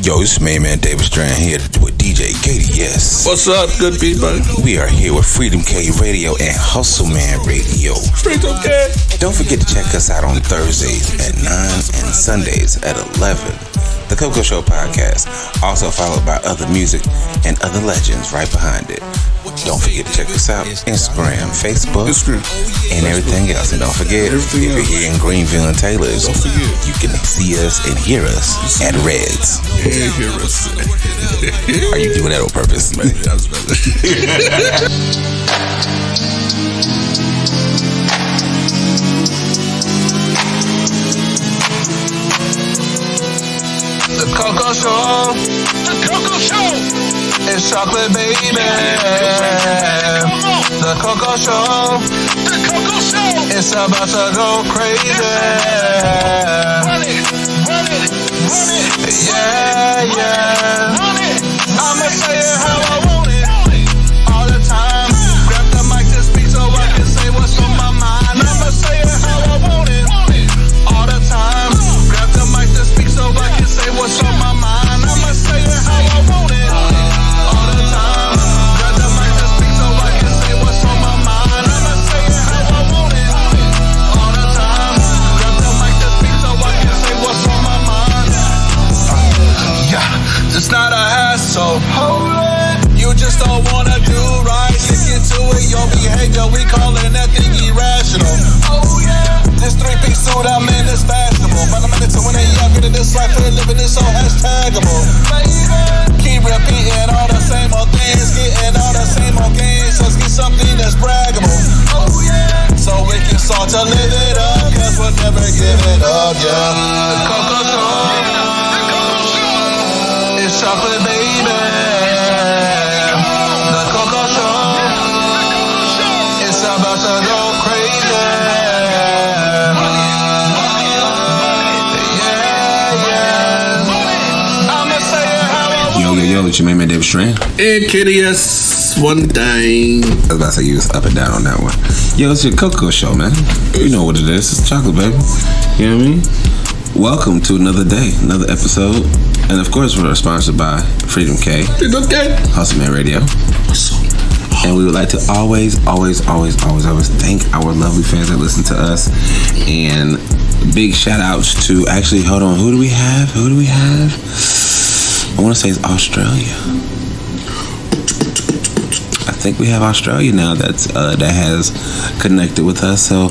Yo, it's main man David Strand here with DJ Katie. Yes. What's up, good people? We are here with Freedom K Radio and Hustle Man Radio. Freedom K. Don't forget to check us out on Thursdays at 9 and Sundays at 11. The Coco Show podcast, also followed by other music and other legends right behind it. Don't forget to check us out Instagram, Facebook, and everything else. And don't forget, if you're here in Greenville and Taylor's, you can see us and hear us at Reds. Yeah, hear us. Are you doing that on purpose? Maybe that's better. The Coco Show. The Coco Show. It's chocolate, baby. The Coco Show. The Coco Show. It's about to go crazy. Run it. Run it. Run it. Yeah, yeah. Run it. I'ma say it how I want it. All the time. Grab the mic to speak so I can say what's on my mind. I'ma say it how I want it. All the time. Grab the mic to speak so I can say what's on my mind. I'ma say it how I want it. All the time. Grab the mic to speak so I can say what's on my mind. I'ma say it how I want it. All the time. Grab the mic to speak so I can say what's on my mind. Yeah, it's not a hassle. Hold it. You just don't wanna do right. Stick into it, your behavior. We calling that thing irrational. Oh yeah. This 3-piece suit I'm in is fashionable. But I'm in it to win it, yeah, get in this life for the living is so hashtagable. Keep repeating all the same old things, getting all the same old games. Let's get something that's braggable. Oh yeah. So we can start to live it up, cause we'll never give it up, yeah. The Coco Show. It's chocolate, baby. The Coco Show. It's about to go crazy. Yo, it's your main man David Strand. And KDS, one thing. I was about to say you was up and down on that one. Yo, it's your Coco Show, man. You know what it is. It's chocolate, baby. You know what I mean? Welcome to another day, another episode. And of course, we're sponsored by Freedom K. Freedom K. Hustle Man Radio. And we would like to always thank our lovely fans that listen to us. And big shout outs to, actually, hold on, who do we have? I want to say it's Australia. I think we have Australia now that has connected with us. So,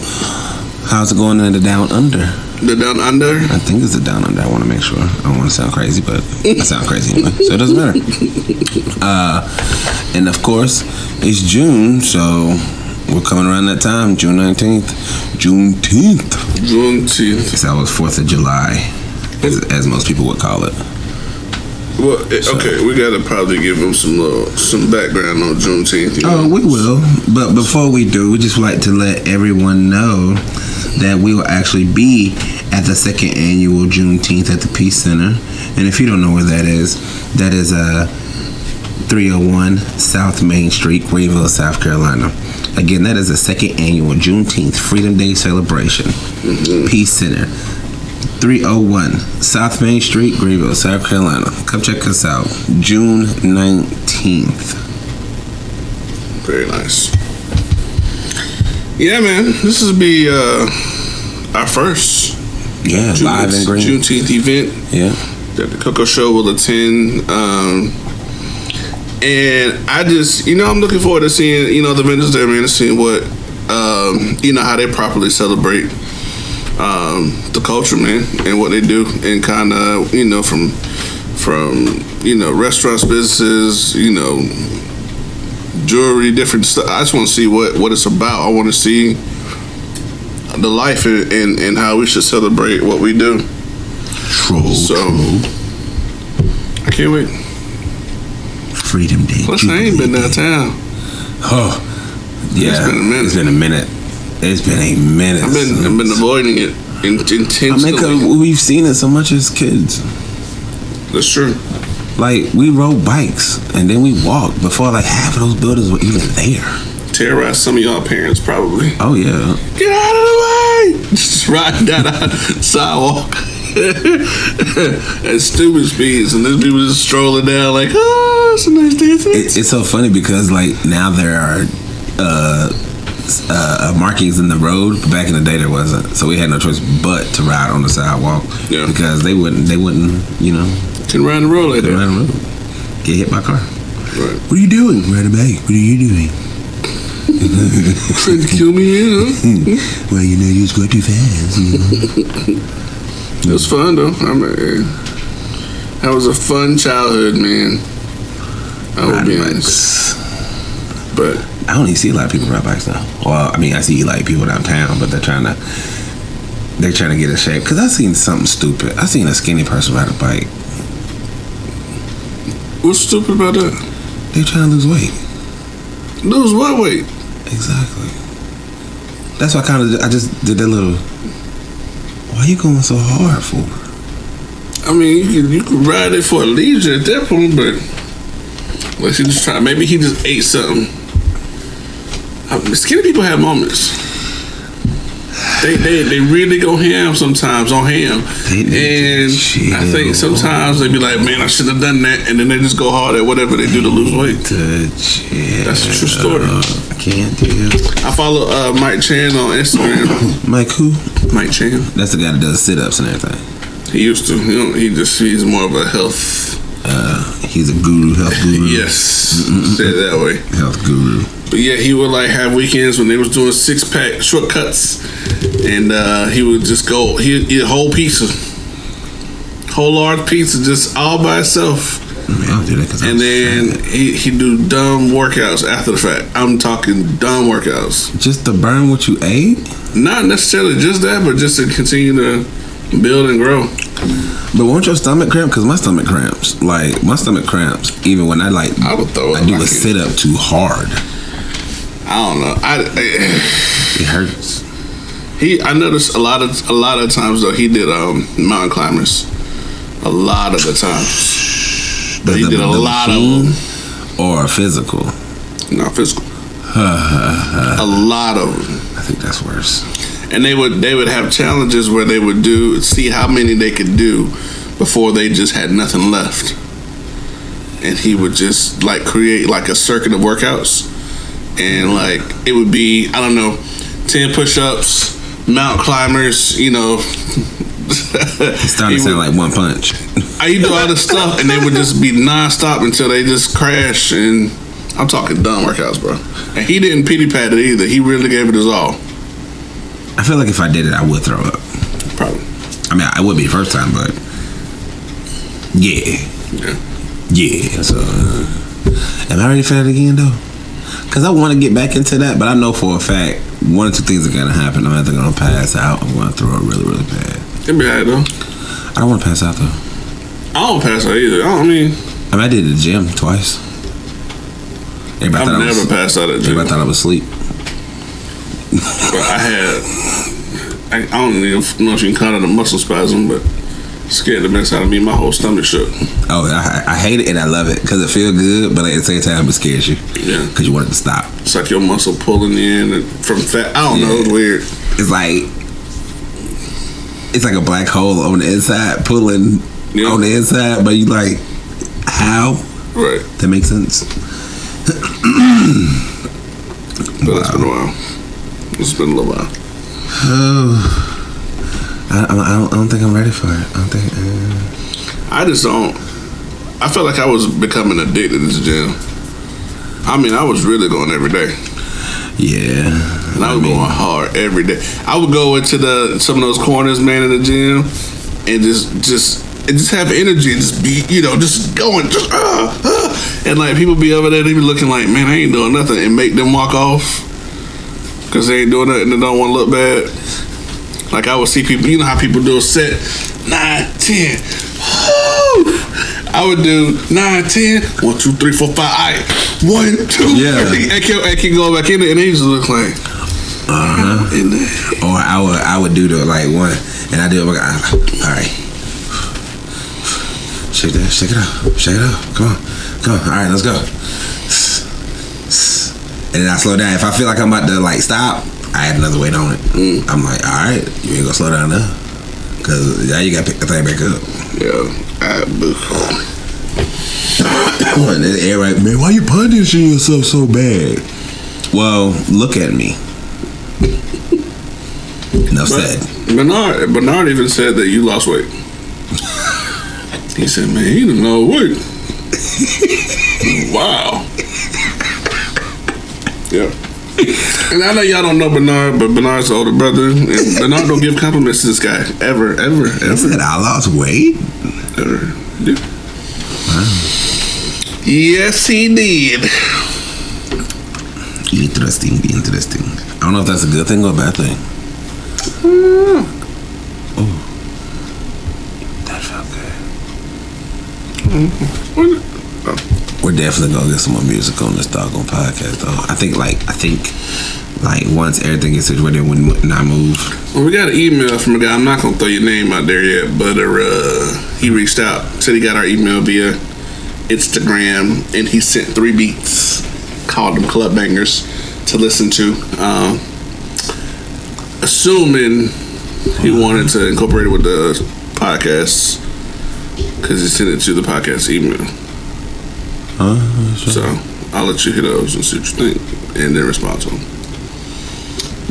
how's it going in the Down Under? The Down Under? I think it's the Down Under. I want to make sure. I don't want to sound crazy, but I sound crazy anyway, so it doesn't matter. And of course, it's June, so we're coming around that time, June 19th. Juneteenth. So that was 4th of July, as most people would call it. Well, okay, we gotta probably give them some background on Juneteenth. Oh, we will. But before we do, we just like to let everyone know that we will actually be at the 2nd annual Juneteenth at the Peace Center. And if you don't know where that is 301 South Main Street, Greenville, South Carolina. Again, that is the 2nd annual Juneteenth Freedom Day celebration. Mm-hmm. Peace Center. 301 South Main Street, Greenville, South Carolina. Come check us out. June 19th. Very nice. Yeah, man. This will be our first live in Greenville Juneteenth event. Yeah. That the Coco Show will attend. And I just, I'm looking forward to seeing, the vendors there, man, and seeing what, how they properly celebrate the culture, man, and what they do, and kind of, from restaurants, businesses, jewelry, different stuff. I just want to see what it's about. I want to see the life and how we should celebrate what we do. True. I can't wait. Freedom Day. Plus, I ain't been downtown. Oh, yeah. It's been a minute. I've been avoiding it intentionally. I mean, because we've seen it so much as kids. That's true. Like, we rode bikes and then we walked before like half of those buildings were even there. Terrorized some of y'all parents, probably. Oh, yeah. Get out of the way! Just riding down the sidewalk. at stupid speeds, and then people just strolling down like, oh, it's a nice day. It's so funny because like now there are markings in the road, but back in the day there wasn't, so we had no choice but to ride on the sidewalk. Yeah. Because they wouldn't, you know, can ride the road like that. Ride the road, get hit by a car. Right. What are you doing? Riding a bike. What are you doing? Trying to kill me, you know? Well, you know, you just go too fast. You know? It was fun though. I mean, that was a fun childhood, man. I will be honest. But I don't even see a lot of people ride bikes now. Well, I mean, I see like people downtown, but they're trying to get in shape. Cause I seen something stupid. I seen a skinny person ride a bike. What's stupid about that? They trying to lose weight. Lose what weight? Exactly. That's why I just did that little. Why you going so hard for? I mean, you could ride it for a leisure at that point, but unless you just try, maybe he just ate something. Skinny people have moments. They really go ham sometimes on ham, and I think sometimes they be like, man, I should have done that, and then they just go hard at whatever they do to lose weight. That's a true story. I can't do. I follow Mike Chan on Instagram. Mike who? Mike Chan. That's the guy that does sit-ups and everything. He used to. He's more of a health. He's a guru, health guru. Yes, say it that way. Health guru. But yeah, he would like have weekends when they was doing 6-pack shortcuts, and he would just go. He'd eat a whole pizza, whole large pizza, just all by itself. I'll do that 'cause and then he do dumb workouts after the fact. I'm talking dumb workouts. Just to burn what you ate? Not necessarily just that, but just to continue to build and grow. But won't your stomach cramp? Because my stomach cramps. Like my stomach cramps even when I would throw up. I do a sit up too hard. I don't know. It hurts. I noticed a lot of times though he did mountain climbers. A lot of the times. But he did a lot of them. Or physical. Not physical. A lot of them. I think that's worse. And they would have challenges where they would see how many they could do before they just had nothing left. And he would just like create like a circuit of workouts. And like it would be, I don't know, 10 push-ups, mountain climbers, you know. It's starting to sound like One Punch. You do all this stuff, and they would just be non-stop until they just crash. And I'm talking dumb workouts, bro. And he didn't pity pat it either. He really gave it his all. I feel like if I did it, I would throw up. Probably. I mean, I would be the first time, but yeah. So, am I ready for that again, though? Because I want to get back into that, but I know for a fact one or two things are going to happen. I'm either going to pass out or I'm going to throw up really, really bad. It'll be alright, though. I don't want to pass out, though. I don't pass out either. I mean, I did it at the gym twice. I've never passed out at the gym. Everybody thought I was asleep. But I don't even know if you can call it a muscle spasm, but scared the mess out of me. My whole stomach shook. Oh, I hate it and I love it because it feels good, but at the same time it scares you. Yeah. Because you want it to stop. It's like your muscle pulling in from fat. I don't know. It's weird. It's like a black hole on the inside pulling on the inside, but you like, how? Right. That makes sense. But it's been a while. It's been a little while. Oh, I don't think I'm ready for it. I just don't. I felt like I was becoming addicted to the gym. I mean, I was really going every day. Yeah. And I was going hard every day. I would go into some of those corners, man, in the gym, and just have energy, and just be, just going, and like people be over there, they be looking like, man, I ain't doing nothing, and make them walk off because they ain't doing nothing and they don't want to look bad. Like I would see people, you know how people do a set 9, 10. I would do 9, 10, 1, 2, 3, 4, 5. All right, 1, 2, 3. I keep going back in there, and they just look like, in there. Or I would do the like one, and I do it. All right, shake it up. Come on. All right, let's go. And then I slow down. If I feel like I'm about to like stop, I add another weight on it. I'm like, all right, you ain't gonna slow down now. Cause now you gotta pick the thing back up. Yeah. And then everybody, man, why you punishing yourself so bad? Well, look at me. Enough said. Bernard even said that you lost weight. He said, man, he didn't know weight. Wow. Yeah. And I know y'all don't know Bernard, but Bernard's the older brother. And Bernard don't give compliments to this guy. Ever. He said I lost weight? Ever. Yeah. Wow. Yes, he did. Interesting. I don't know if that's a good thing or a bad thing. Oh. That felt good. We're definitely gonna get some more music on this doggone podcast, though. I think once everything gets situated, when I move. Well, we got an email from a guy. I'm not gonna throw your name out there yet, but he reached out, said he got our email via Instagram, and he sent 3 beats, called them club bangers to listen to. Assuming he wanted to incorporate it with the podcast, because he sent it to the podcast email. Sure. So I'll let you hit those and see what you think, and then respond to them.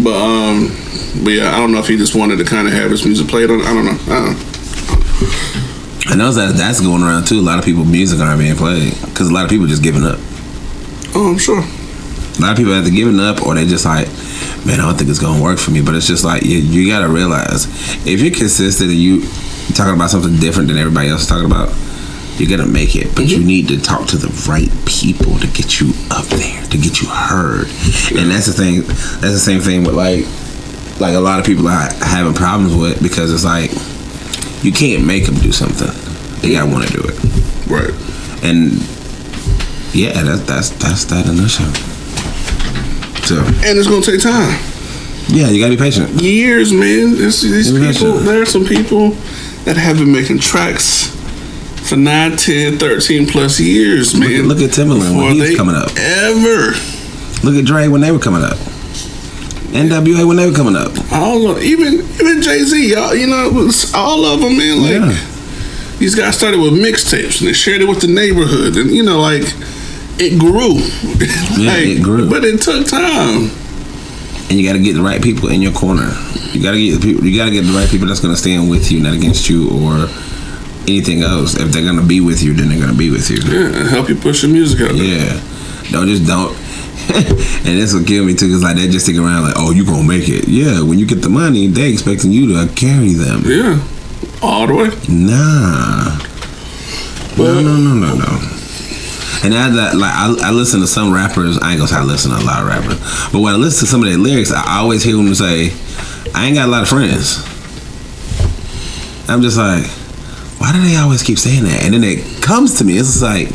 But yeah, I don't know if he just wanted to kind of have his music played on. I don't know. I know that's going around too. A lot of people music aren't being played because a lot of people just giving up. Oh, I'm sure. A lot of people either giving up or they just like, man, I don't think it's gonna work for me. But it's just like you gotta realize if you're consistent and you talking about something different than everybody else is talking about, you're gonna make it. But you need to talk to the right people to get you up there, to get you heard. And that's the thing. That's the same thing with like a lot of people are having problems with, because it's like you can't make them do something. They gotta want to do it. Right. And yeah, that's that in a nutshell. So, and it's gonna take time. Yeah, you gotta be patient. Years, man. These people. There are some people that have been making tracks for 9, 10, 13 plus years, man. Look at Timbaland when he was coming up. Ever. Look at Dre when they were coming up. NWA when they were coming up. All of, even Jay-Z, y'all, you know, it was all of them, man. Like, these guys started with mixtapes and they shared it with the neighborhood, and you know, like, it grew. Yeah, it grew, but it took time. And you got to get the right people in your corner. You got to get the people. You got to get the right people that's going to stand with you, not against you or anything else. If they're going to be with you, then they're going to be with you. Yeah, and help you push your music out there. Yeah, don't. And this will kill me too, because like they just stick around like, oh, you gonna make it. Yeah, when you get the money, they expecting you to carry them. Yeah, all the way. Nah. No. And I listen to some rappers. I ain't gonna say I listen to a lot of rappers, but when I listen to some of their lyrics, I always hear them say, I ain't got a lot of friends. I'm just like, why do they always keep saying that? And then it comes to me, it's just like,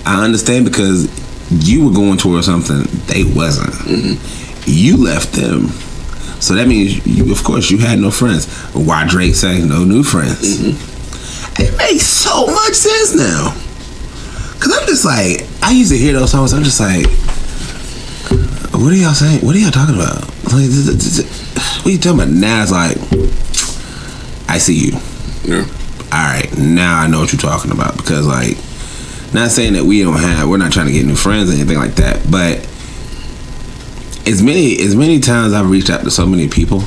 I understand, because you were going towards something they wasn't. Mm-hmm. You left them, so that means you, of course, you had no friends. Why Drake say no new friends? Mm-hmm. It makes so much sense now. Cause I'm just like, I used to hear those songs. I'm just like, what are y'all saying? What are y'all talking about? Like, what are you talking about? Now it's like, I see you. Yeah. All right, now I know what you're talking about, because like. Not saying that we're not trying to get new friends or anything like that, but as many times I've reached out to so many people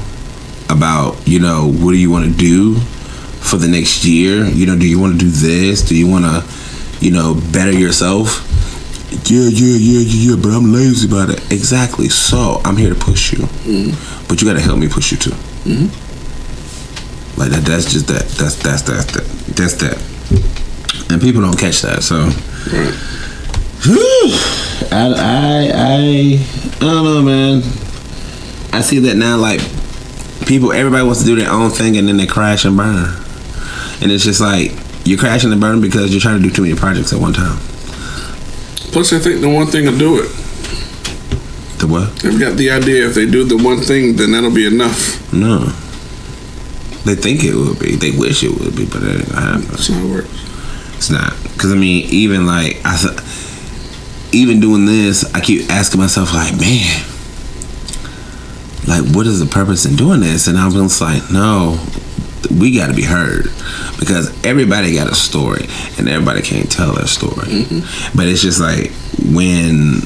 about, you know, what do you want to do for the next year? You know, do you want to do this? Do you want to, you know, better yourself? Yeah, but I'm lazy about it. Exactly. So I'm here to push you, but you got to help me push you too. Like that. That's just that. That's that. And people don't catch that, so I don't know, man. I see that now. Like everybody wants to do their own thing, and then they crash and burn. And it's just like you're crashing and burning because you're trying to do too many projects at one time. Plus, I think the one thing will do it. The what? They've got the idea if they do the one thing, then that'll be enough. No, they think it would be. They wish it would be, but it ain't gonna happen. That's how it works. It's not, because I mean, even like even doing this, I keep asking myself like, man, like what is the purpose in doing this? And I'm just like, no, we got to be heard, because everybody got a story and everybody can't tell their story. Mm-hmm. But it's just like when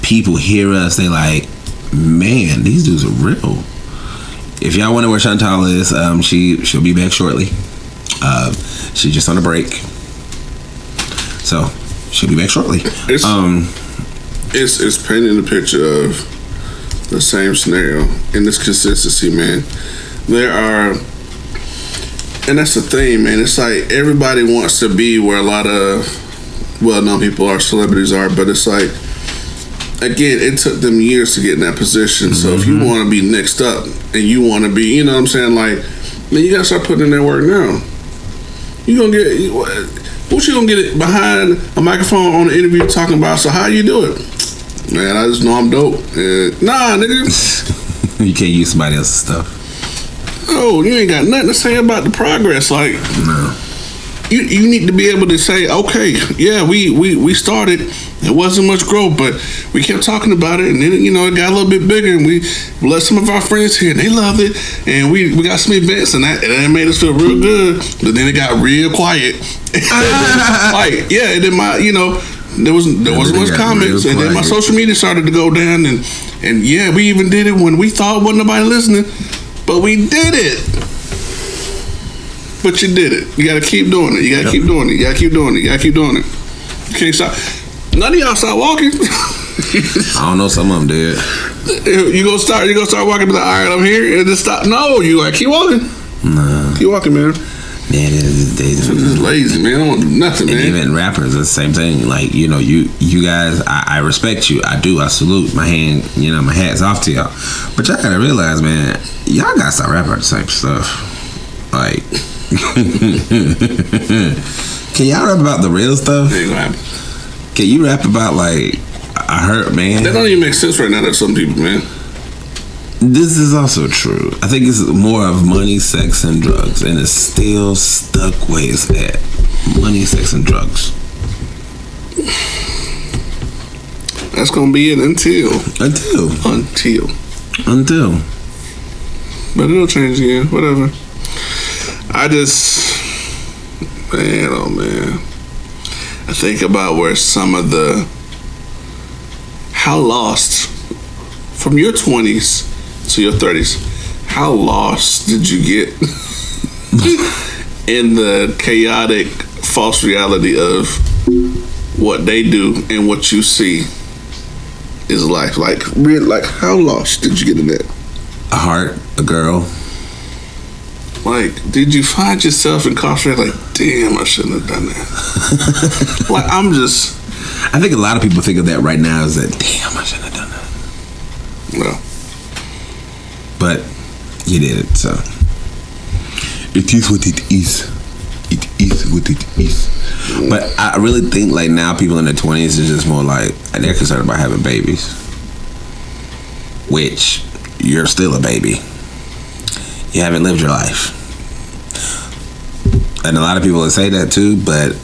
people hear us, they like, man, these dudes are real. If y'all wonder where Chantal is, she'll be back shortly. She's just on a break, so she'll be back shortly. It's painting the picture of the same scenario and this consistency, man. There are, and that's the thing, man. It's like everybody wants to be where a lot of well-known people are, celebrities are, but it's like, again, it took them years to get in that position. Mm-hmm. So if you want to be next up and you want to be, you know what I'm saying, like, man, you gotta start putting in that work now. You gonna get what you gonna get it behind a microphone on an interview talking about? So how you do it? Man, I just know I'm dope. Nah, nigga. You can't use somebody else's stuff. Oh, you ain't got nothing to say about the progress. Like, no. You need to be able to say, okay, yeah, we started. There wasn't much growth, but we kept talking about it, and then, you know, it got a little bit bigger, and we let some of our friends here, and they loved it, and we got some events, and that made us feel real good. But then it got real quiet. Like, yeah, and then there wasn't much comments, and then my social media started to go down, and yeah, we even did it when we thought wasn't nobody listening, but we did it. But you did it. You gotta keep doing it. You gotta keep doing it. You gotta keep doing it. You gotta keep doing it. You can't stop. None of y'all start walking. I don't know, some of them did. You gonna start walking, be like, all right, I'm here, and just stop. No, you like keep walking. Nah. Keep walking, man. Man, they just lazy, man. I don't want to do nothing, man. And even rappers, it's the same thing. Like, you know, you guys, I respect you. I do. I salute. My hat's off to y'all. But y'all gotta realize, man, y'all gotta stop rapping the same stuff. Like, can y'all rap about the real stuff? Ain't gonna happen. Can you rap about, like, I hurt, man? That don't even make sense right now to some people, man. This is also true. I think it's more of money, sex, and drugs, and it's still stuck where it's at. Money, sex, and drugs. That's gonna be it until. But it'll change again. Whatever. I just, man, oh man. I think about where some of how lost from your 20s to your 30s, how lost did you get in the chaotic false reality of what they do and what you see is life? Like how lost did you get in that? A heart, a girl. Like, did you find yourself incarcerated? Like, damn, I shouldn't have done that. Like, I think a lot of people think of that right now as that, damn, I shouldn't have done that. Well. But you did it, so. It is what it is. It is what it is. But I really think, like, now people in their 20s is just more like, they're concerned about having babies. Which, you're still a baby. You haven't lived your life. And a lot of people will say that too, but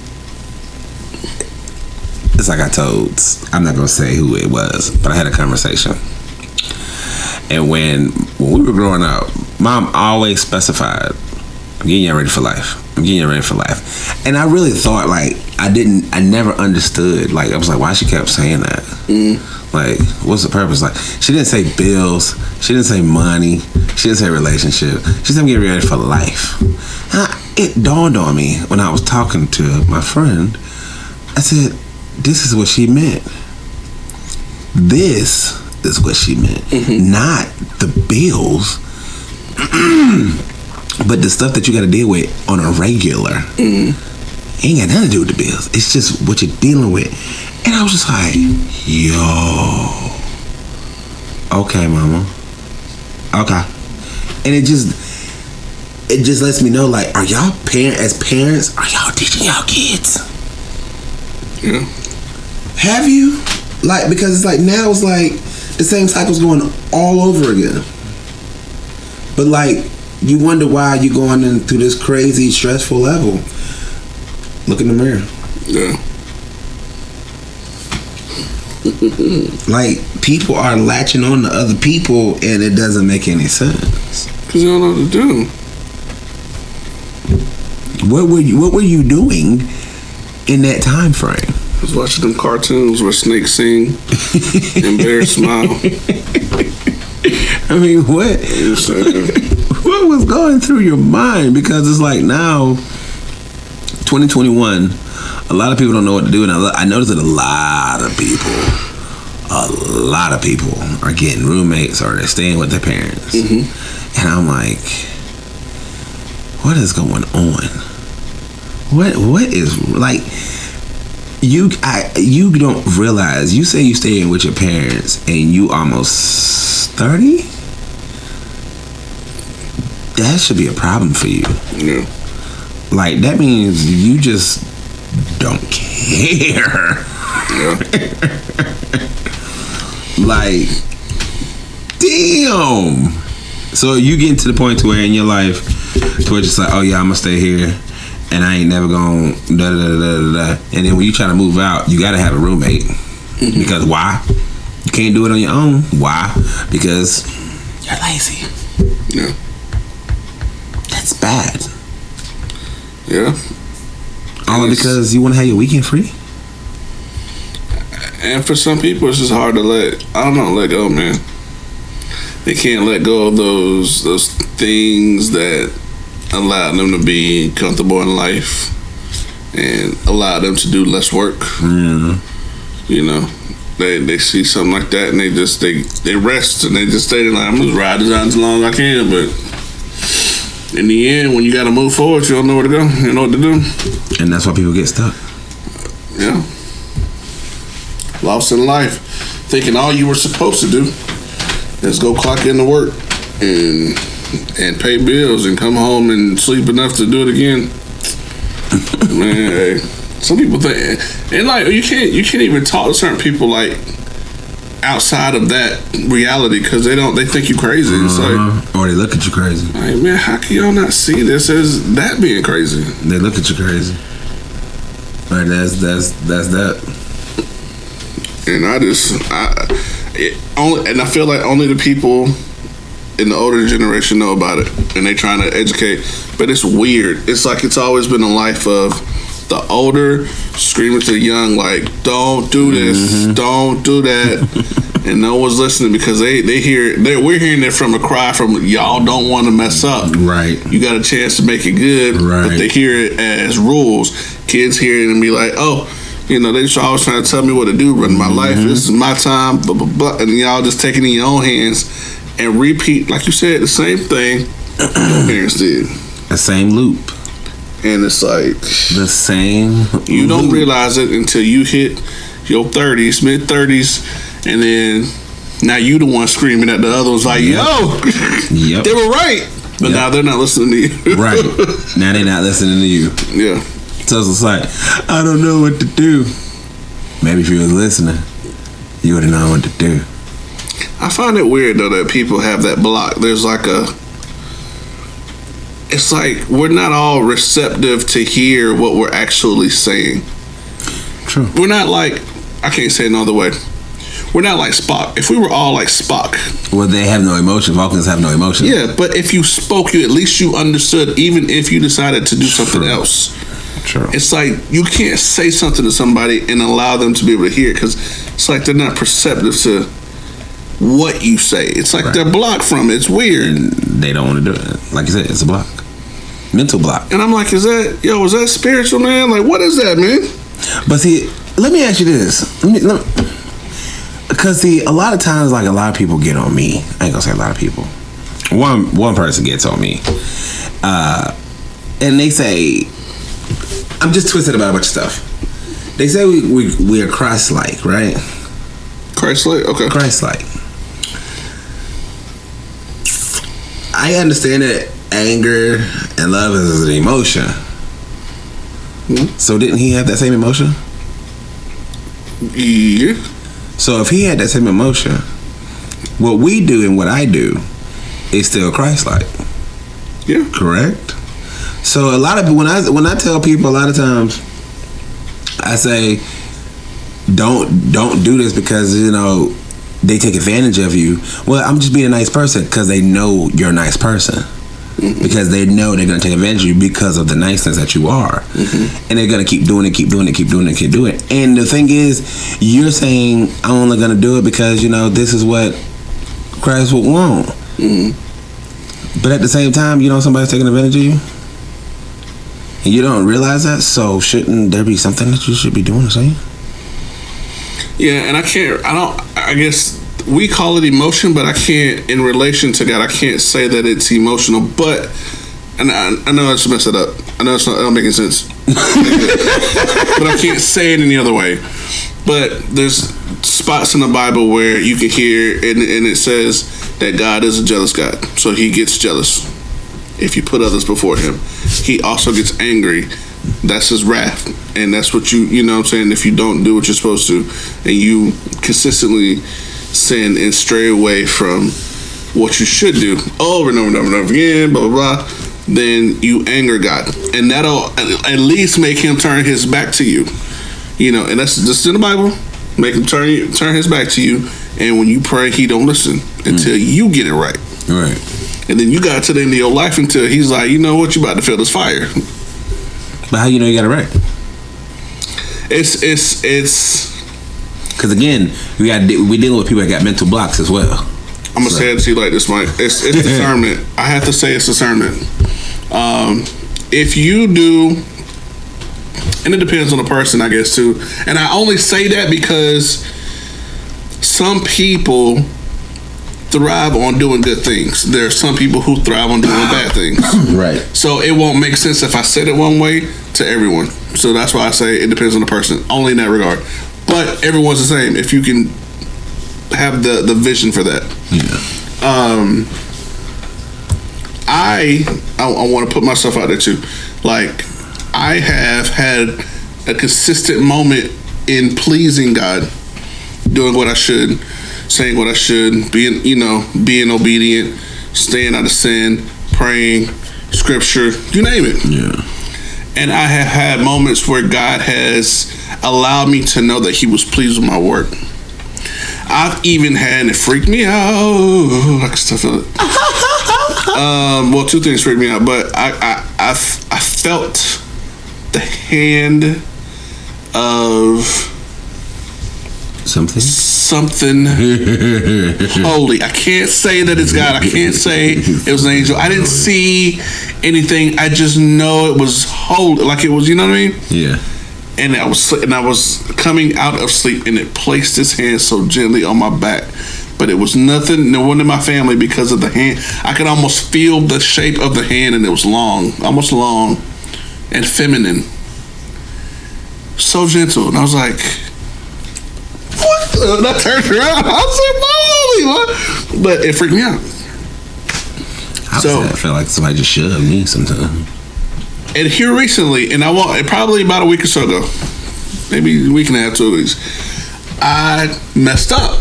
it's like I'm not gonna say who it was, but I had a conversation. And when we were growing up, Mom always specified, I'm getting you ready for life. I'm getting you ready for life. And I really thought, like, I never understood. Like, I was like, why she kept saying that? Like, what's the purpose? Like, she didn't say bills. She didn't say money. She didn't say relationship. She said, I'm getting ready for life. And it dawned on me when I was talking to my friend. I said, this is what she meant. This is what she meant. Mm-hmm. Not the bills, but the stuff that you got to deal with on a regular. Mm-hmm. Ain't got nothing to do with the bills. It's just what you're dealing with. And I was just like, yo. Okay, mama. Okay. And it just lets me know, like, are y'all as parents, are y'all teaching y'all kids? Yeah. Have you? Like, because it's like, now it's like the same cycle's going all over again. But, like, you wonder why you're going into this crazy, stressful level. Look in the mirror. Yeah. Like, people are latching on to other people and it doesn't make any sense. Because they don't know what to do. What were you doing in that time frame? I was watching them cartoons where snakes sing and bears smile. I mean, what? What was going through your mind? Because it's like now, 2021, a lot of people don't know what to do, and I noticed that a lot of people are getting roommates or they're staying with their parents, and I'm like, what is going on? What is like? You don't realize. You say you staying with your parents and you almost 30. That should be a problem for you. Yeah. Like, that means you just don't care. Yeah. Like, damn. So you getting to the point to where in your life to where it's just like, oh yeah, I'm gonna stay here and I ain't never gonna da da da da da. And then when you try to move out, you gotta have a roommate. Because why? You can't do it on your own. Why? Because you're lazy. Yeah. That's bad. Yeah. Only because you want to have your weekend free. And for some people, it's just hard to let go, man. They can't let go of those things that allow them to be comfortable in life and allow them to do less work. Mm-hmm. You know, they see something like that and they rest and they just stay there like, I'm just ride this out as long as I can. But in the end, when you got to move forward, you don't know where to go. You don't know what to do. And that's why people get stuck. Yeah. Lost in life, thinking all you were supposed to do is go clock in to work and pay bills and come home and sleep enough to do it again. Man, hey, some people think, and like you can't even talk to certain people like outside of that reality because they think you crazy. It's like, or they look at you crazy. Like, man, how can y'all not see this as that being crazy? They look at you crazy. Right, that's that. And I feel like only the people in the older generation know about it, and they trying to educate. But it's weird. It's like it's always been a life of the older screaming to the young, like, "Don't do this, don't do that," and no one's listening because we're hearing it from a cry from y'all don't want to mess up. Right. You got a chance to make it good, right. But they hear it as rules. Kids hear it and be like, "Oh." You know, they just always trying to tell me what to do, run my life. This is my time, blah, blah, blah. And y'all just taking it in your own hands and repeat, like you said, the same thing your parents did. The same loop. And it's like... The same You don't realize it until you hit your 30s, mid-30s, and then now you the one screaming at the other ones like, yo, they were right. But now they're not listening to you. Right. Now they're not listening to you. Yeah. So it's like, I don't know what to do. Maybe if you was listening, you would have known what to do. I find it weird though that people have that block. There's like it's like we're not all receptive to hear what we're actually saying. True. We're not like, I can't say it no other way. We're not like Spock. If we were all like Spock. Well, they have no emotion. Vulcans have no emotion. Yeah, but if you spoke, at least you understood, even if you decided to do something else. True. It's like you can't say something to somebody and allow them to be able to hear it because it's like they're not perceptive to what you say. It's like they're blocked from it. It's weird. And they don't want to do it. Like you said, it's a block. Mental block. And I'm like, is that spiritual, man? Like, what is that, man? But see, let me ask you this. Because see, a lot of times, like a lot of people get on me. I ain't gonna say a lot of people. One person gets on me. And they say, I'm just twisted about a bunch of stuff. They say we are Christ-like, right? Christ-like? Okay. Christ-like. I understand that anger and love is an emotion. So didn't he have that same emotion? Yeah. So if he had that same emotion, what we do and what I do is still Christ-like. Yeah. Correct? So a lot of when I tell people a lot of times, I say, don't do this because they take advantage of you. Well, I'm just being a nice person because they know you're a nice person. because they know they're going to take advantage of you because of the niceness that you are. And they're going to keep doing it. And the thing is, you're saying, I'm only going to do it because, this is what Christ would want. But at the same time, somebody's taking advantage of you. And you don't realize that, so shouldn't there be something that you should be doing or saying? Yeah, and I guess we call it emotion, but I can't, in relation to God, I can't say that it's emotional, but, and I know I should mess it up. I know it don't make any sense. But I can't say it any other way. But there's spots in the Bible where you can hear, and it says that God is a jealous God. So he gets jealous if you put others before him. He also gets angry. That's his wrath. And that's what you know what I'm saying, if you don't do what you're supposed to, and you consistently sin and stray away from what you should do over and over and over again, blah, blah, blah, then you anger God. And that'll at least make him turn his back to you. And that's just in the Bible. Make him turn his back to you. And when you pray, he don't listen until you get it right. Right. And then you got to the end of your life until he's like, you know what, you about to feel this fire. But how you know you got it right? It's because again, we dealing with people that got mental blocks as well. I'm gonna say it to you like this, Mike. It's discernment. I have to say it's discernment. If you do, and it depends on the person, I guess too. And I only say that because some people thrive on doing good things. There are some people who thrive on doing bad things. Right. So it won't make sense if I said it one way to everyone. So that's why I say it depends on the person, only in that regard. But everyone's the same if you can have the vision for that. Yeah. I want to put myself out there too. Like, I have had a consistent moment in pleasing God, doing what I should, saying what I should, being obedient, staying out of sin, praying, scripture, you name it. Yeah. And I have had moments where God has allowed me to know that he was pleased with my work. I've even had, and it freaked me out. I can still feel it. Well, two things freaked me out, but I felt the hand of something holy. I can't say that it's God. I can't say it was an angel. I didn't see anything. I just know it was holy, like it was. You know what I mean? Yeah. And I was coming out of sleep, and it placed its hand so gently on my back. But it was nothing. No one in my family because of the hand. I could almost feel the shape of the hand, and it was long, almost long, and feminine. So gentle, and I was like, "What?" And I turned around. I said, "Holy what?" But it freaked me out. I felt like somebody just shoved me sometimes. And here recently, and probably about a week or so ago, maybe a week and a half, 2 weeks, I messed up.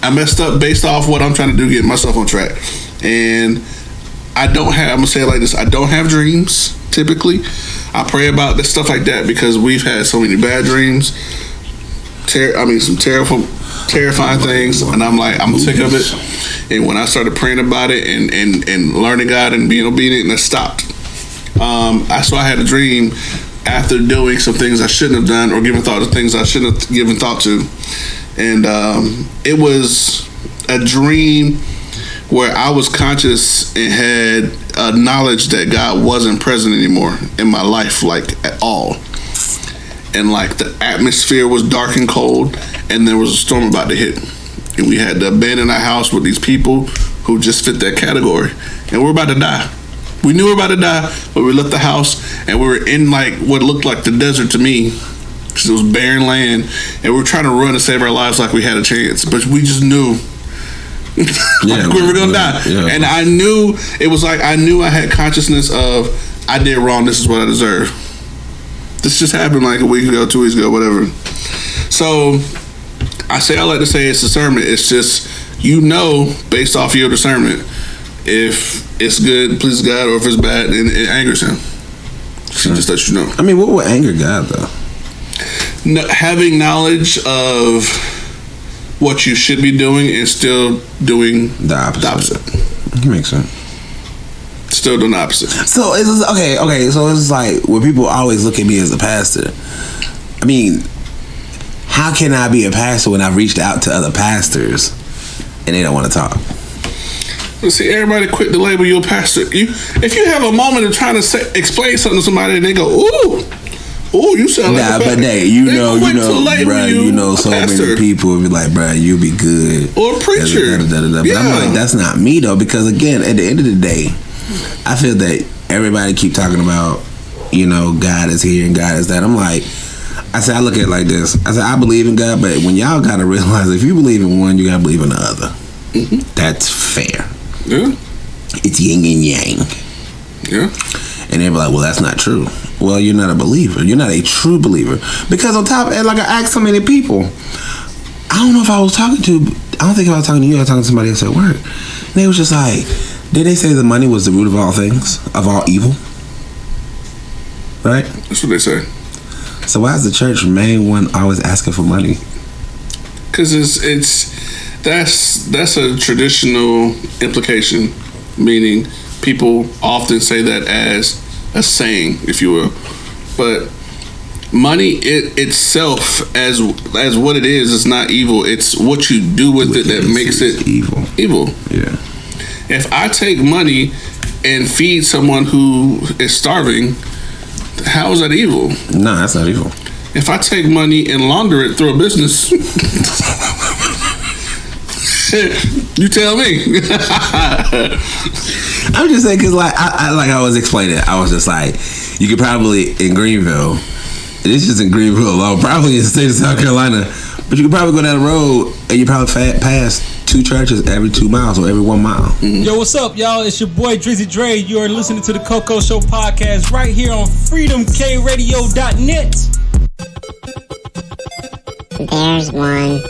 I messed up based off what I'm trying to do, get myself on track. And I'm gonna say it like this, I don't have dreams, typically. I pray about this stuff like that because we've had so many bad dreams. Some terrifying things, and I'm sick of it. And when I started praying about it and learning God and being obedient, and I stopped. So I had a dream after doing some things I shouldn't have done or giving thought to things I shouldn't have given thought to. And it was a dream where I was conscious and had knowledge that God wasn't present anymore in my life, like at all. And like the atmosphere was dark and cold, and there was a storm about to hit. And we had to abandon our house with these people who just fit that category. And we're about to die. We knew we were about to die, but we left the house, and we were in like what looked like the desert to me, because it was barren land, and we were trying to run and save our lives like we had a chance, but we just knew we were gonna die. Yeah. And I knew it was like I had consciousness of I did wrong. This is what I deserve. This just happened like a week ago, 2 weeks ago, whatever. So I like to say it's discernment. It's just based off your discernment, if it's good, pleases God, or if it's bad, and it angers him. She just lets you know. I mean, what would anger God though? Having knowledge of what you should be doing and still doing the opposite. That makes sense. still doing the opposite. So it's okay. So it's like when people always look at me as a pastor. I mean, how can I be a pastor when I've reached out to other pastors and they don't want to talk? See, everybody quick to label you a pastor. If you have a moment of trying to explain something to somebody, and they go, "Ooh, you sound like a pastor." But so many people be like, "Bro, you be good," or a preacher. But I'm like, that's not me though, because again, at the end of the day, I feel that everybody keep talking about, God is here and God is that. I'm like, I look at it like this. I said, I believe in God, but when y'all gotta realize, if you believe in one, you gotta believe in the other. Mm-hmm. That's fair. Yeah. It's yin and yang. Yeah. And they're like, well, that's not true. Well, you're not a believer. You're not a true believer. Because on top of it, like I asked so many people, I don't know if I was talking to you, I was talking to somebody else at work. And they was just like, did they say the money was the root of all things, of all evil? Right? That's what they say. So why is the church main one always asking for money? Because that's a traditional implication, meaning people often say that as a saying, if you will. But money itself, as what it is not evil. It's what you do with it that makes it evil. Yeah. If I take money and feed someone who is starving, how is that evil? No, that's not evil. If I take money and launder it through a business, you tell me. I'm just saying, because I was explaining, I was just like, you could probably in Greenville, this is in Greenville alone, probably in the state of South Carolina, but you could probably go down the road and you probably pass 2 churches every 2 miles or every 1 mile. Mm-hmm. Yo, what's up, y'all? It's your boy Drizzy Dre. You are listening to the Coco Show podcast right here on freedomkradio.net. There's one.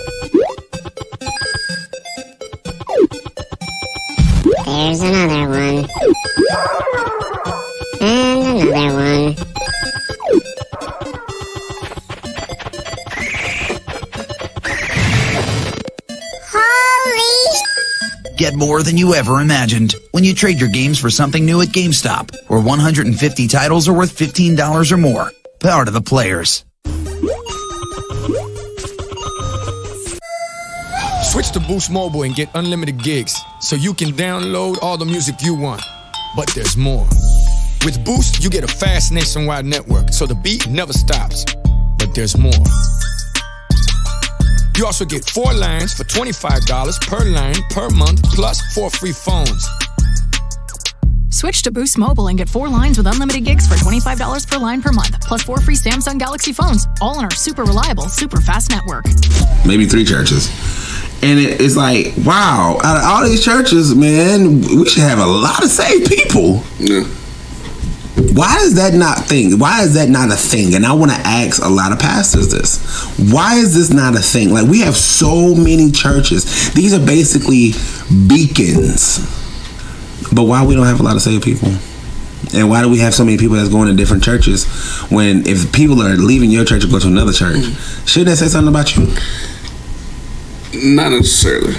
There's another one. And another one. Get more than you ever imagined when you trade your games for something new at GameStop, where 150 titles are worth $15 or more. Power to the players. Switch to Boost Mobile and get unlimited gigs so you can download all the music you want. But there's more. With Boost, you get a fast nationwide network, so the beat never stops. But there's more. You also get 4 lines for $25 per line per month, plus 4 free phones. Switch to Boost Mobile and get 4 lines with unlimited gigs for $25 per line per month, plus 4 free Samsung Galaxy phones, all on our super reliable, super fast network. Maybe 3 churches. And it's like, wow, out of all these churches, man, we should have a lot of saved people. Yeah. Why is that not a thing? Why is that not a thing? And I want to ask a lot of pastors this. Why is this not a thing? Like, we have so many churches. These are basically beacons. But why we don't have a lot of saved people? And why do we have so many people that's going to different churches when if people are leaving your church and go to another church, shouldn't that say something about you? Not necessarily.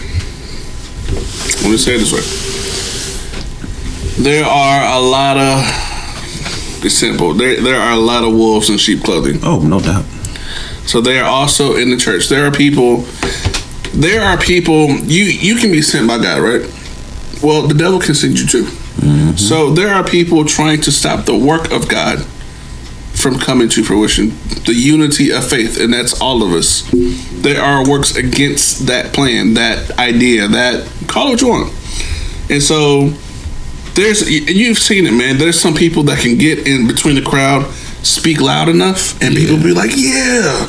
Let me say it this way. There are a lot of, it's simple, there are a lot of wolves in sheep clothing. Oh, no doubt. So they are also in the church. There are people, you can be sent by God, right? Well, the devil can send you too. Mm-hmm. So there are people trying to stop the work of God from coming to fruition. The unity of faith, and that's all of us. There are works against that plan, that idea, that, call it what you want. And so you've seen it, man. There's some people that can get in between the crowd, speak loud enough, and people be like, yeah,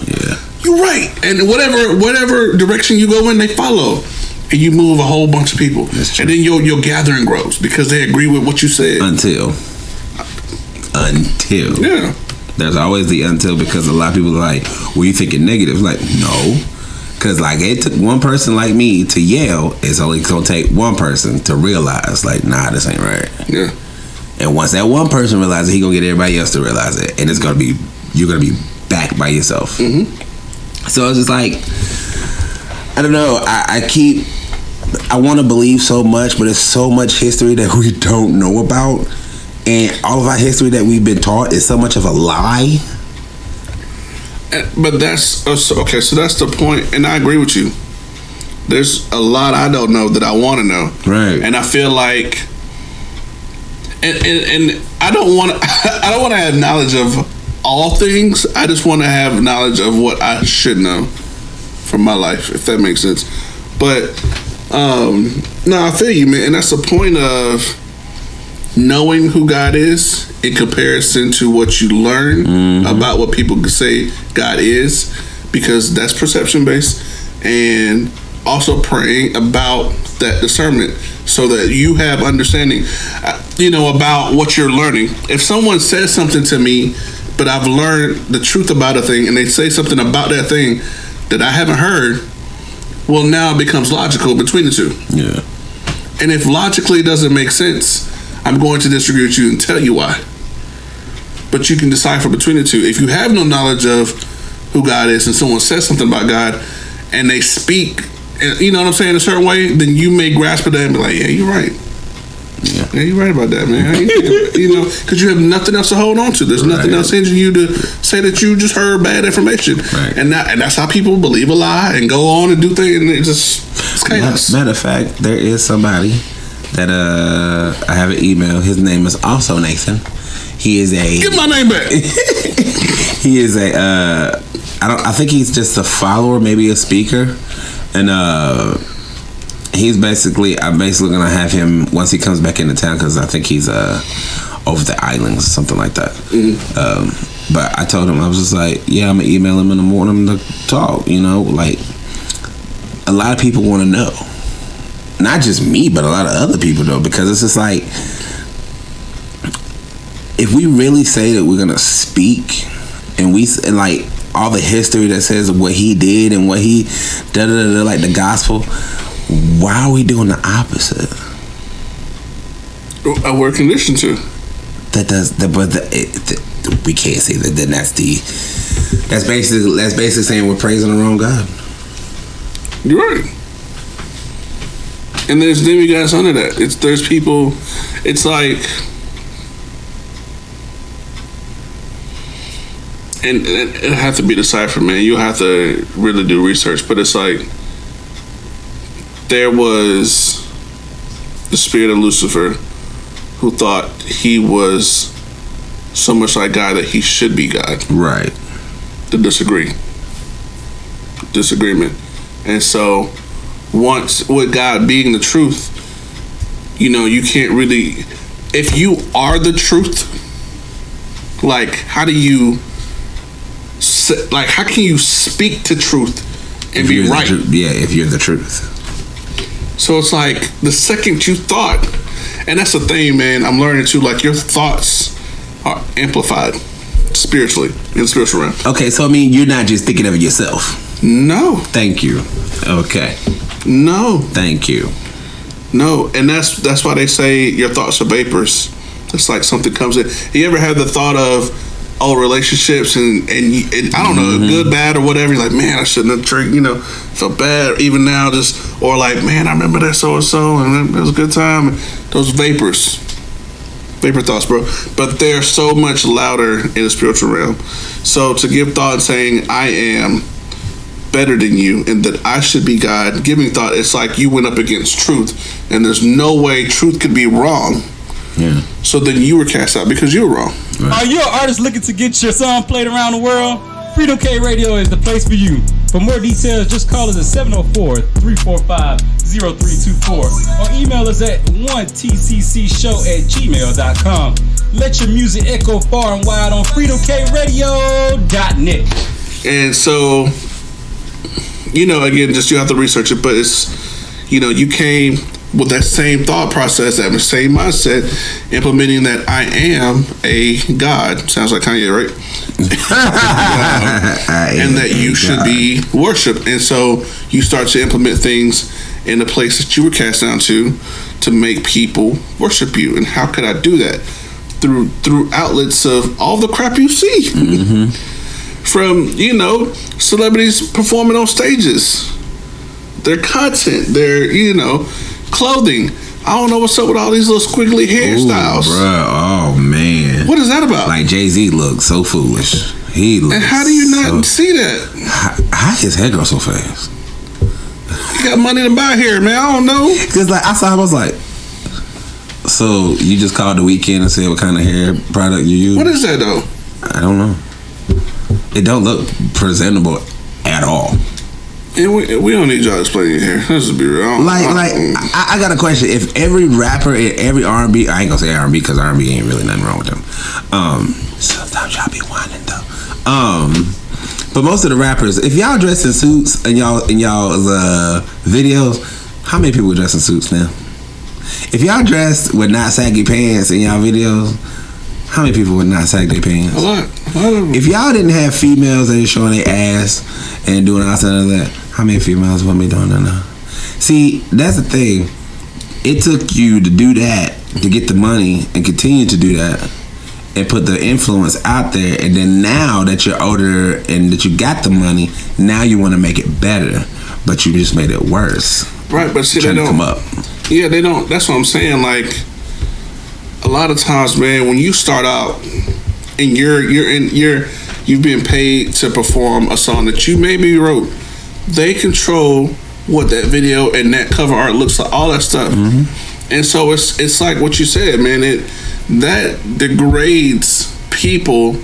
you're right. And whatever direction you go in, they follow. And you move a whole bunch of people. And then your gathering grows because they agree with what you said. Until. Yeah. There's always the until, because a lot of people are like, well, you thinking negative. Like, no. Because, like, it took one person like me to yell. It's only going to take one person to realize, like, nah, this ain't right. Yeah. And once that one person realizes it, he going to get everybody else to realize it. And it's going to be, you're going to be back by yourself. Mm-hmm. So it's just like, I don't know. I keep I want to believe so much, but there's so much history that we don't know about, and all of our history that we've been taught is so much of a lie. But that's okay. So that's the point, and I agree with you. There's a lot I don't know that I want to know, right? And I feel like, and I don't want to have knowledge of all things. I just want to have knowledge of what I should know from my life, if that makes sense. But no, I feel you, man, and that's the point of knowing who God is in comparison to what you learn about what people can say God is, because that's perception based, and also praying about that discernment so that you have understanding, about what you're learning. If someone says something to me, but I've learned the truth about a thing, and they say something about that thing that I haven't heard, well, now it becomes logical between the two. Yeah. And if logically it doesn't make sense, I'm going to disagree with you and tell you why. But you can decipher between the two. If you have no knowledge of who God is and someone says something about God and they speak, you know what I'm saying, a certain way, then you may grasp it and be like, yeah, you're right. Yeah, you're right about that, man. Because you have nothing else to hold on to. There's nothing else hindering you to say that you just heard bad information. Right. And that's how people believe a lie and go on and do things, and it's chaos. Matter of fact, there is somebody that I have an email. His name is also Nathan. He is a... Get my name back. He is a... I think he's just a follower, maybe a speaker. And I'm basically gonna have him once he comes back into town, because I think he's over the islands or something like that. But I told him, I was just like, yeah, I'm gonna email him in the morning to talk. Like, a lot of people want to know, not just me, but a lot of other people though, because it's just like, if we really say that we're gonna speak, and like all the history that says what he did and what he like the gospel, why are we doing the opposite? We're conditioned to. We can't say that. Then that's basically saying we're praising the wrong God. You're right. And there's demigods under that. There's people. It's like, and it has to be deciphered, man. You have to really do research. But it's like, there was the spirit of Lucifer, who thought he was so much like God that he should be God. Right. The disagreement. And so, once with God being the truth, you can't really, if you are the truth, like, how can you speak to truth and be right? Yeah, if you're the truth. So it's like, the second you thought, and that's the thing, man, I'm learning too, like, your thoughts are amplified spiritually, in the spiritual realm. Okay, so I mean, you're not just thinking of yourself. No. Thank you. Okay. No. Thank you. No, and that's why they say your thoughts are vapors. It's like something comes in. You ever had the thought of, relationships and I don't know, good, bad, or whatever, you're like, man, I shouldn't have drank, felt bad even now, or like, man, I remember that so-and-so and it was a good time. Those vapor thoughts, bro. But they're so much louder in the spiritual realm. So to give thought saying I am better than you and that I should be God, giving thought, it's like you went up against truth, and there's no way truth could be wrong. Yeah. So then you were cast out because you were wrong. Right. Are you an artist looking to get your song played around the world? Freedom K Radio is the place for you. For more details, just call us at 704-345-0324 or email us at 1tccshow@gmail.com. Let your music echo far and wide on freedomkradio.net. And so, again, just you have to research it, but it's, you came with that same thought process, that same mindset, implementing that I am a God. Sounds like Kanye, right? And that you should be worshipped. And so you start to implement things in the place that you were cast down to make people worship you. And how could I do that? Through outlets of all the crap you see. From, celebrities performing on stages. their content, their clothing. I don't know what's up with all these little squiggly hairstyles. Bruh, oh man. What is that about? Like Jay-Z looks so foolish. He looks. And how do you not see that? How his hair grow so fast? He got money to buy hair, man. I don't know. Cause like I saw him, I was like, so you just called the weekend and said what kind of hair product you use? What is that though? I don't know. It don't look presentable at all. And we don't need y'all to explain your hair. Let's just be real. I got a question. If every rapper and every R&B, I ain't gonna say R&B because R&B ain't really nothing wrong with them. Sometimes y'all be whining though. But most of the rappers, if y'all dress in suits in y'all's videos, how many people dress in suits now? If y'all dressed with not saggy pants in y'all videos, how many people would not sag their pants? A lot. If y'all didn't have females that are showing their ass and doing outside of that, how many females would be doing that now? See, that's the thing. It took you to do that to get the money and continue to do that and put the influence out there, and then now that you're older and that you got the money, now you want to make it better, but you just made it worse. Right, but see, they don't come up. Yeah, they don't. That's what I'm saying. Like a lot of times, man, when you start out and you've been paid to perform a song that you maybe wrote, they control what that video and that cover art looks like, all that stuff. Mm-hmm. And so it's like what you said, man. That degrades people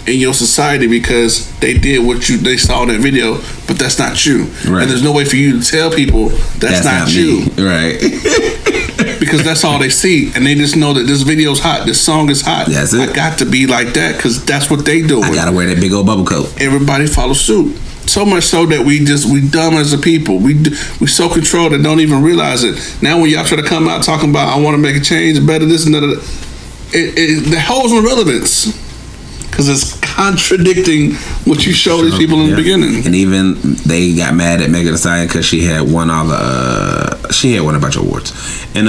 in your society because they did what they saw in that video, but that's not you. Right. And there's no way for you to tell people that's not you. Right. Because that's all they see, and they just know that this video's hot, this song is hot. That's it. I got to be like that because that's what they do. I gotta wear that big old bubble coat. Everybody follows suit. So much so that we dumb as a people. We so controlled and don't even realize it. Now when y'all try to come out talking about I want to make a change, better this and that, the holds no relevance because it's contradicting what you show these people in the beginning. And even they got mad at Megan Thee Stallion because she had won a bunch of awards, and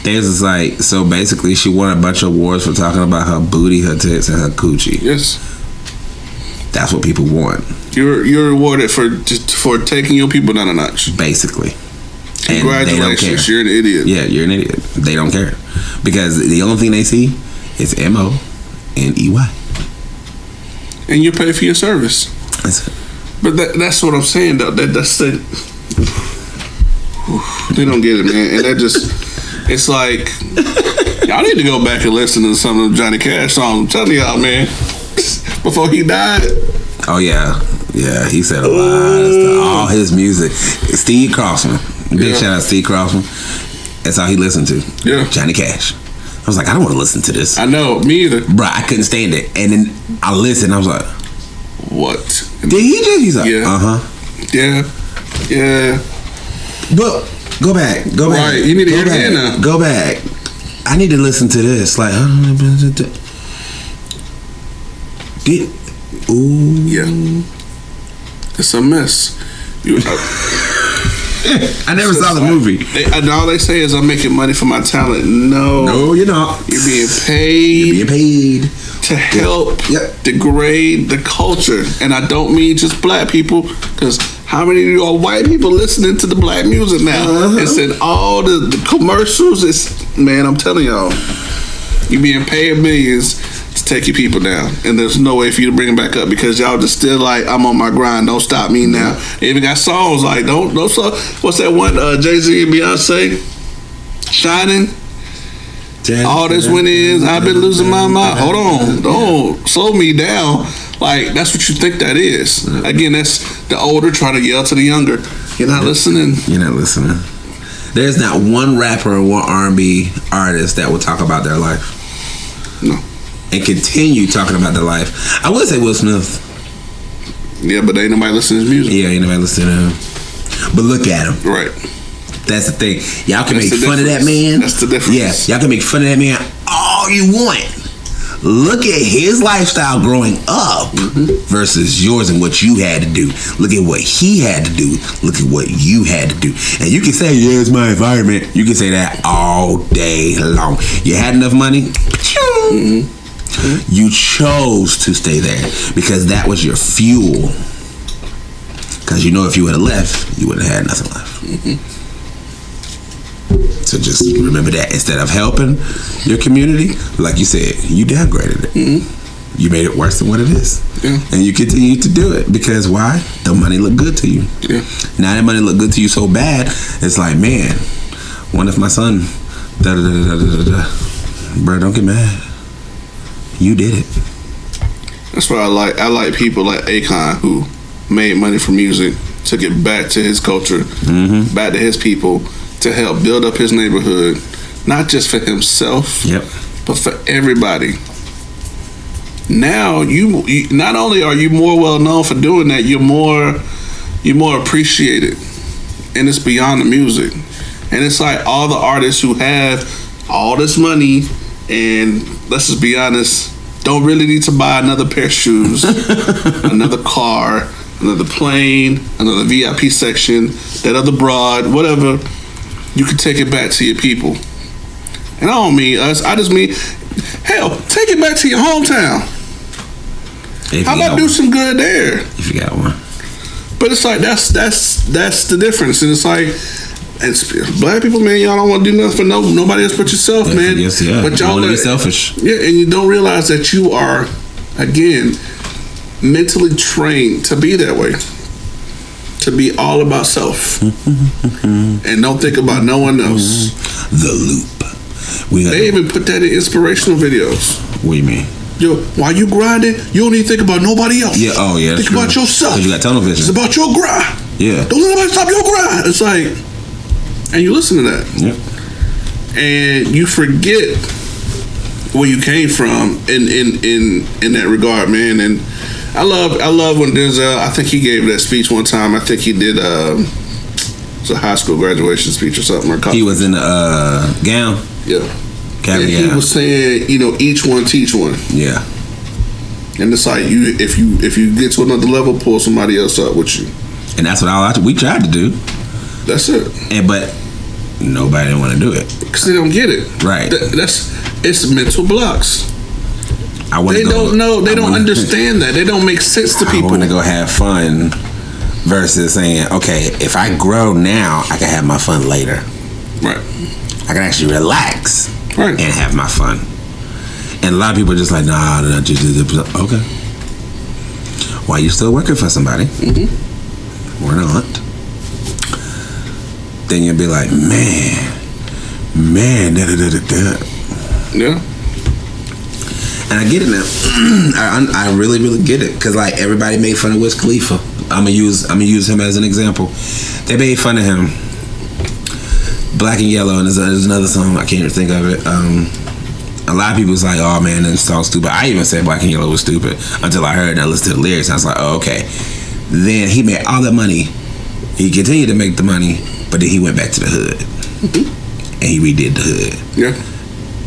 they was just like, so basically she won a bunch of awards for talking about her booty, her tits, and her coochie. Yes, that's what people want. You're rewarded for taking your people down a notch. Basically. Congratulations, you're an idiot. Yeah, you're an idiot. They don't care. Because the only thing they see is MONEY. And you pay for your service. That's it. But that's what I'm saying, though. That's the... They don't get it, man. And that just... It's like... Y'all need to go back and listen to some of Johnny Cash songs. I'm telling y'all, man. Before he died... Oh, yeah. Yeah, he said a lot of stuff. All his music. Steve Crossman. Big shout out to Steve Crossman. That's all he listened to. Yeah. Johnny Cash. I was like, I don't want to listen to this. I know, me either. Bruh, I couldn't stand it. And then I listened, I was like... What? Did he just? He's like, Yeah. Yeah. But, go back. Right, you need to hear it now. Go back. I need to listen to this. Like, ooh. Yeah. It's a mess. I never saw the movie. And all they say is I'm making money for my talent. No, you're not. You're being paid. To help degrade the culture. And I don't mean just black people, because how many of you are white people listening to the black music now? It's in all the commercials. Man, I'm telling y'all, you're being paid millions to take your people down, and there's no way for you to bring them back up because y'all just still like, I'm on my grind, don't stop me now. They even got songs like don't stop. What's that one? Jay-Z and Beyonce, Shining. All this win is I've been losing my mind. Hold on, don't slow me down. Like, that's what you think that is. Again, that's the older trying to yell to the younger. You're not listening. You're not listening. There's not one rapper or one R&B artist that will talk about their life. No. And continue talking about their life. I would say Will Smith. Yeah, but ain't nobody listening to his music. Yeah, ain't nobody listening to him. But look at him. Right. That's the thing. Y'all can make fun of that man. That's the difference. Yeah, y'all can make fun of that man all you want. Look at his lifestyle growing up versus yours and what you had to do. Look at what he had to do. Look at what you had to do. And you can say, yeah, it's my environment. You can say that all day long. You had enough money? You chose to stay there because that was your fuel. Because you know if you would have left, you wouldn't have had nothing left. So just remember that. Instead of helping your community, like you said, you downgraded it. You made it worse than what it is. And you continue to do it. Because why? The money looked good to you. Now that money looked good to you so bad, it's like, man, what if my son bro, don't get mad. You did it. That's what I like. I like people like Akon who made money from music, took it back to his culture, back to his people, to help build up his neighborhood, not just for himself, but for everybody. Now you not only are you more well known for doing that, you're more appreciated, and it's beyond the music. And it's like all the artists who have all this money, and let's just be honest, don't really need to buy another pair of shoes, another car, another plane, another VIP section, that other broad, whatever. You can take it back to your people. And I don't mean us, I just mean, hell, take it back to your hometown. How about do some good there? If you got one. But it's like, that's the difference. And it's like, black people, man, y'all don't want to do nothing for nobody else but yourself, man. Yes, yeah. But y'all want to be selfish. Yeah, and you don't realize that you are, again, mentally trained to be that way. To be all about self. And don't think about no one else. The loop. They even put that in inspirational videos. What do you mean? Yo, while you grinding, you don't need to think about nobody else. Yeah, oh yeah. Think about yourself. Because you got tunnel vision. It's about your grind. Yeah. Don't let nobody stop your grind. It's like, and you listen to that. Yep. And you forget where you came from in that regard, man. And I love when Denzel, I think he gave that speech one time. I think he did it's a high school graduation speech or something. Or he was in the gown. Yeah. And he was saying, each one teach one. Yeah. And it's like if you get to another level, pull somebody else up with you. And that's what we tried to do. That's it. But nobody didn't want to do it because they don't get it. Right. It's mental blocks. They don't know. They don't understand that. They don't make sense to people. I want to go have fun versus saying, okay, if I grow now, I can have my fun later. Right. I can actually relax. Right. And have my fun. And a lot of people are just like, nah, okay. Why you still working for somebody? We're not. Then you'll be like, man, Yeah. And I get it now. I really, really get it. Cause like everybody made fun of Wiz Khalifa. I'm gonna use him as an example. They made fun of him. Black and Yellow, and there's another song, I can't even think of it. A lot of people was like, oh man, that song's stupid. I even said Black and Yellow was stupid until I heard and I listened to the lyrics. And I was like, oh, okay. Then he made all that money. He continued to make the money, but then he went back to the hood. And he redid the hood. Yeah.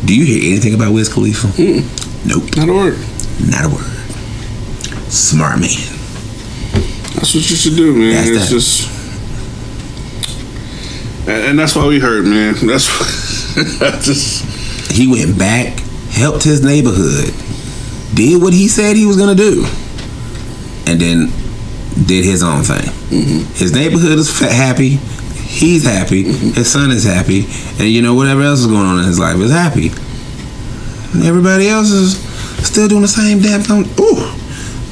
Do you hear anything about Wiz Khalifa? Nope. Not a word. Not a word. Smart man. That's what you should do, man. It's just... And that's why we heard, man. That's just... He went back, helped his neighborhood, did what he said he was gonna do, and then did his own thing. His neighborhood is happy. He's happy. His son is happy, and whatever else is going on in his life is happy. And everybody else is still doing the same damn thing.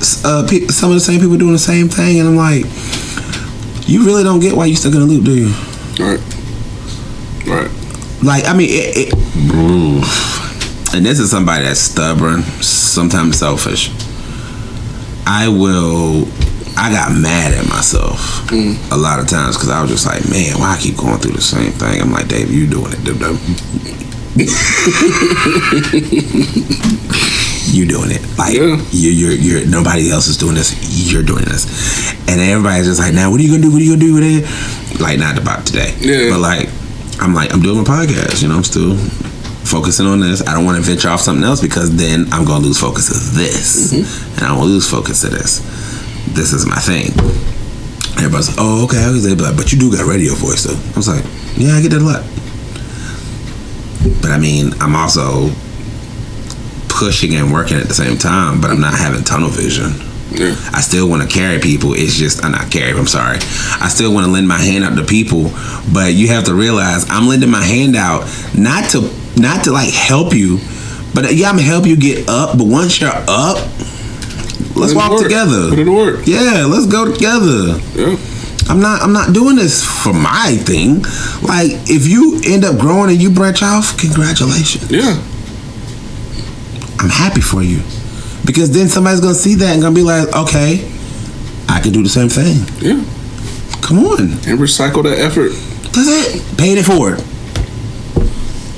Some of the same people doing the same thing, and I'm like, you really don't get why you still gonna loop, do you? Right. Like, I mean, and this is somebody that's stubborn, sometimes selfish. I got mad at myself a lot of times because I was just like, man, why I keep going through the same thing? I'm like, Dave, you doing it, dub. You doing it. Like, you're nobody else is doing this. You're doing this. And everybody's just like, now, what are you gonna do? What are you gonna do with it? Like, not about today. Yeah. But like, I'm doing my podcast. I'm still focusing on this. I don't want to venture off something else because then I'm gonna lose focus of this, and I won't lose focus of this. This is my thing. Everybody's like, oh, okay. They be like, but you do got radio voice though. I was like, yeah, I get that a lot. But I mean, I'm also pushing and working at the same time, but I'm not having tunnel vision. Yeah. I still want to carry people. It's just I'm not carry. I'm sorry. I still want to lend my hand out to people, but you have to realize I'm lending my hand out not to like help you, but yeah, I'm gonna help you get up. But once you're up, let's walk together. Put it to work. Yeah, let's go together. Yeah. I'm not doing this for my thing. Like, if you end up growing and you branch off, congratulations. Yeah. I'm happy for you. Because then somebody's gonna see that and gonna be like, okay, I can do the same thing. Yeah. Come on. And recycle that effort. That's it. Paid it forward.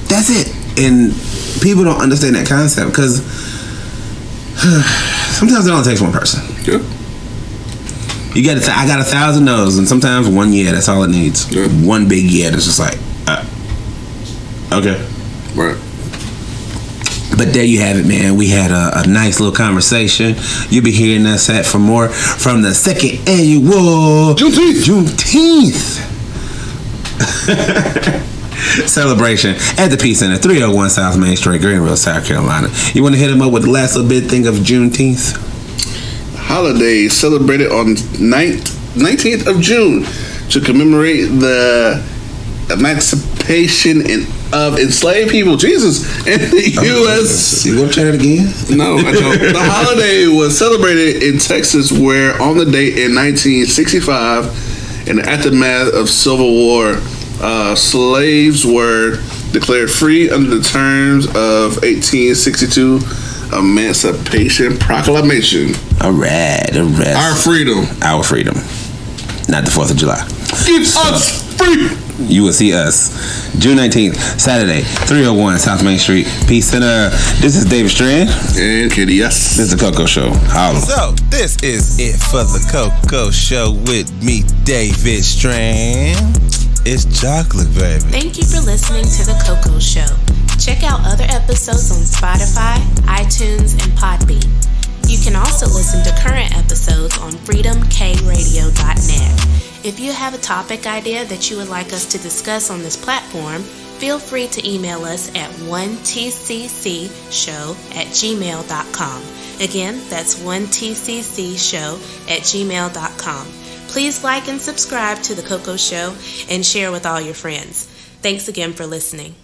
That's it. And people don't understand that concept because sometimes it only takes one person. Yeah. I got 1,000 no's, and sometimes one yeah, that's all it needs. Yeah. One big yeah, that's just like, okay. Right. But there you have it, man. We had a nice little conversation. You'll be hearing us for more from the second annual Juneteenth celebration at the Peace Center, 301 South Main Street, Greenville, South Carolina. You want to hit them up with the last little bit thing of Juneteenth? Holiday celebrated on 19th of June to commemorate the emancipation of enslaved people. Jesus, in the U.S. You want to try that again? No, I don't. The holiday was celebrated in Texas, where on the date in 1965, in the aftermath of Civil War, slaves were declared free under the terms of 1862 Emancipation Proclamation. All right. Our freedom. Our freedom. Not the 4th of July. Give us free. You will see us June 19th, Saturday, 301 South Main Street, Peace Center. This is David Strand. And Kitty, yes. This is the Coco Show. Holla. So, this is it for the Coco Show with me, David Strand. It's chocolate, baby. Thank you for listening to the Coco Show. Check out other episodes on Spotify, iTunes, and Podbean. You can also listen to current episodes on freedomkradio.net. If you have a topic idea that you would like us to discuss on this platform, feel free to email us at 1tccshow@gmail.com. Again, that's 1tccshow@gmail.com. Please like and subscribe to The Coco Show and share with all your friends. Thanks again for listening.